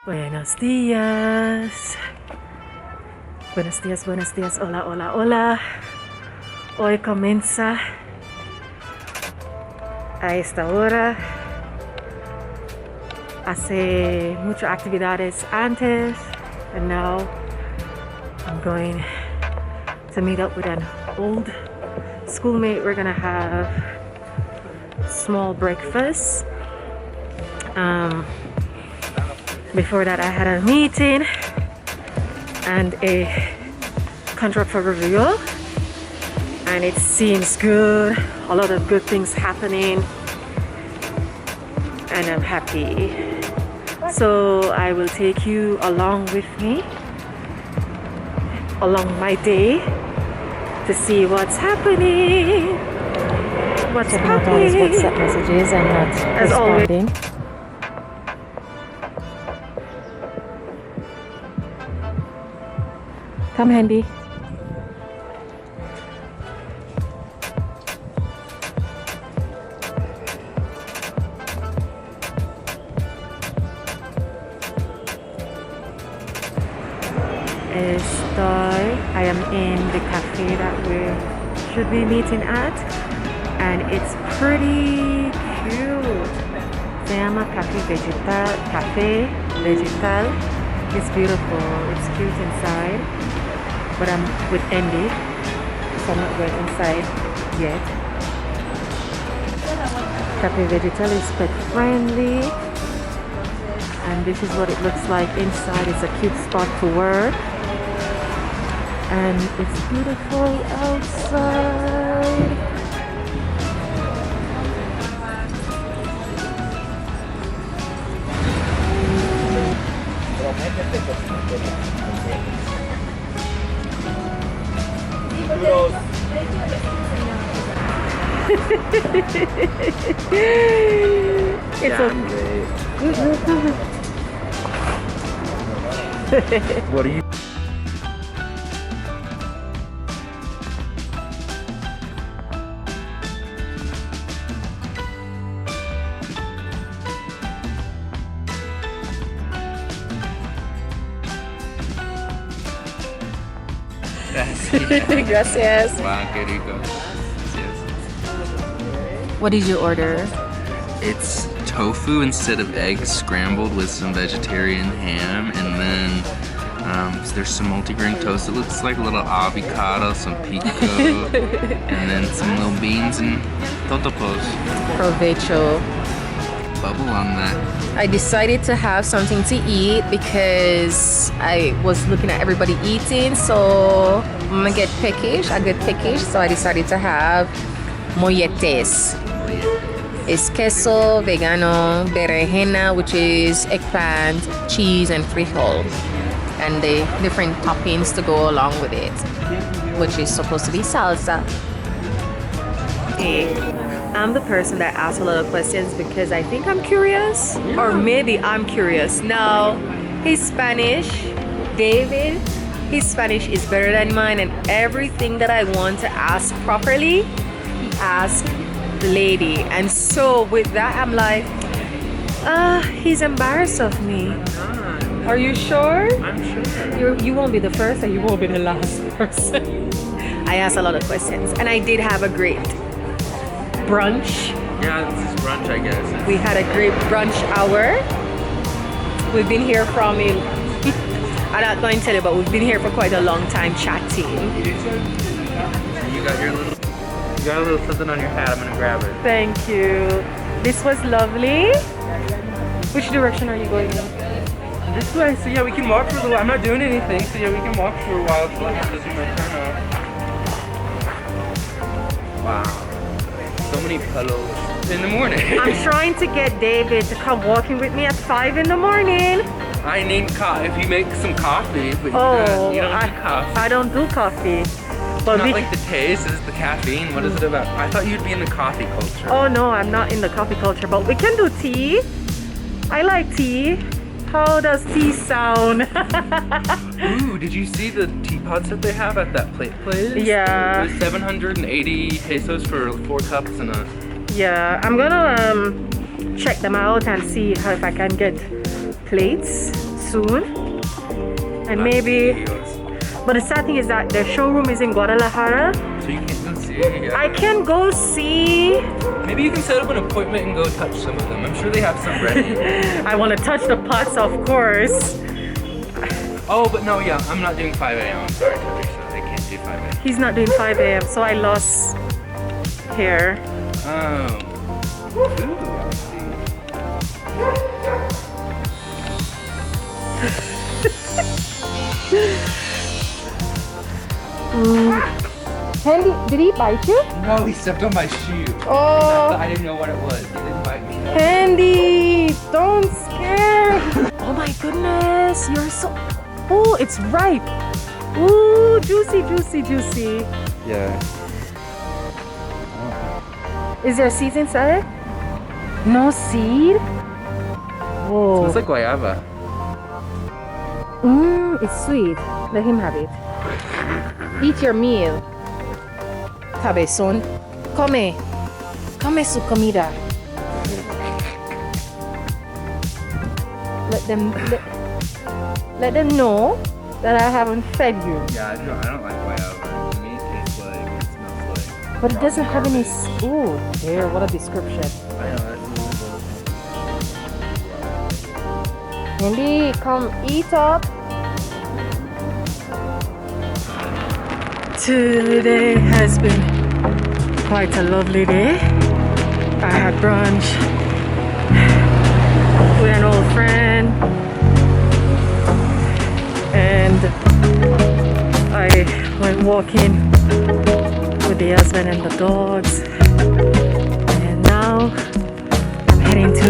Buenos días. Buenos días, buenos días. Hola, hola, hola. Hoy comienza a esta hora. Hace muchas actividades antes, and now I'm going to meet up with an old schoolmate. We're gonna have small breakfast. Before that, I had a meeting and a contract for review, and it seems good. A lot of good things happening, and I'm happy. So I will take you along with me along my day to see what's happening. What's happening? WhatsApp messages and not as responding. always. Come, Handy. I am in the cafe that we should be meeting at, and it's pretty cute. Se llama Cafe Vegetal. It's beautiful. It's cute inside, but I'm with Andy, so I'm not going inside yet. Cafe Vegetal is pet friendly, and this is what it looks like inside. It's a cute spot to work, and it's beautiful outside. It's What are you? Gracias. Wow, qué rico. Yes. What did you order? It's tofu instead of eggs scrambled with some vegetarian ham, and then there's some multigrain toast. It looks like a little avocado, some pico, and then some little beans and totopos. Provecho. Bubble on that. I decided to have something to eat because I was looking at everybody eating, so I'm gonna get peckish. I get peckish, so I decided to have molletes. It's queso, vegano, berenjena, which is eggplant, cheese, and frijol, and the different toppings to go along with it, which is supposed to be salsa. I'm the person that asks a lot of questions because I think I'm curious, or maybe I'm curious. Now, his Spanish, David, his Spanish is better than mine, and everything that I want to ask properly, he asks the lady. And so with that, I'm like, he's embarrassed of me. Are you sure? I'm sure. You won't be the first, and you won't be the last person. I asked a lot of questions, and I did have a great brunch. Yeah, this is brunch, I guess. We had a great brunch hour. We've been here from I'm not going to tell you, but we've been here for quite a long time chatting. You got a little something on your hat. I'm gonna grab it. Thank you. This was lovely. Which direction are you going in? This way, so yeah, we can walk for a little. I'm not doing anything, so yeah, we can walk for a while. So let me just do my turn off. Wow. So many pillows in the morning. I'm trying to get David to come walking with me at 5 in the morning. I need coffee. If you make some coffee, but you don't need coffee. I don't do coffee. But Not like the taste, is the caffeine. What is it about? I thought you'd be in the coffee culture. Oh no, I'm not in the coffee culture, but we can do tea. I like tea. How does tea sound? Ooh, did you see the teapots that they have at that plate place? Yeah. It was 780 pesos for 4 cups and a... Yeah, I'm gonna check them out and see how if I can get plates soon. And maybe, but the sad thing is that their showroom is in Guadalajara. So you can't go see it? Yeah. I can go see. Maybe you can set up an appointment and go touch some of them. I'm sure they have some ready. I want to touch the pots, of course. Oh, but no, yeah, I'm not doing 5 a.m. I'm sorry, Teresa. They can't do 5 a.m. He's not doing 5 a.m. so I lost hair. Oh. Ooh, I see. Handy, did he bite you? No, he stepped on my shoe. Oh, I didn't know what it was. He didn't bite me. Handy, don't scare. Oh my goodness, you're so. Oh, it's ripe. Ooh, juicy, juicy, juicy. Yeah. Is there seeds inside? No seed? Whoa. Smells like guayaba. It's sweet. Let him have it. Eat your meal. Cabezón. Come. Come su comida. Let them know that I haven't fed you. Yeah, I don't like guayaba. To me, it tastes like, it smells like. But it doesn't have any. garbage. Ooh, there, what a description. I know, that's Andy, come eat up. Today has been quite a lovely day. I had brunch with an old friend and I went walking with the husband and the dogs, and now I'm heading to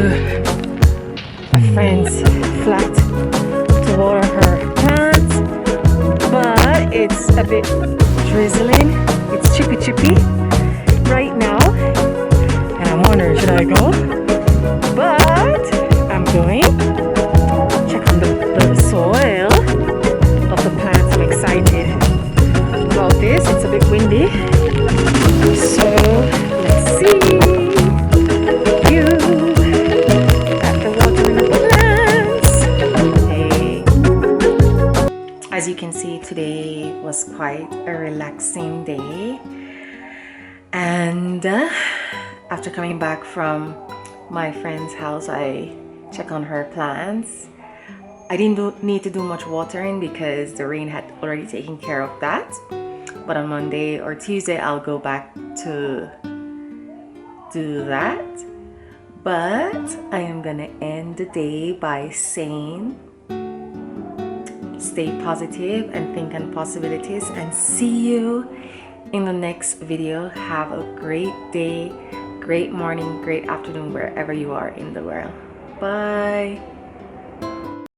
a friend's flat to water her plants, but it's a bit drizzling. It's chippy right now and I'm wondering, should I go? But I'm going. Check on the soil of the plants. I'm excited about this. It's a bit windy, so let's see you at the watering of the plants. Hey. As you can see, today was quite a relaxing day, and after coming back from my friend's house, I checked on her plants. I didn't need to do much watering because the rain had already taken care of that. But on Monday or Tuesday, I'll go back to do that. But I am gonna end the day by saying, stay positive and think on possibilities, and see you in the next video. Have a great day, great morning, great afternoon, wherever you are in the world. Bye.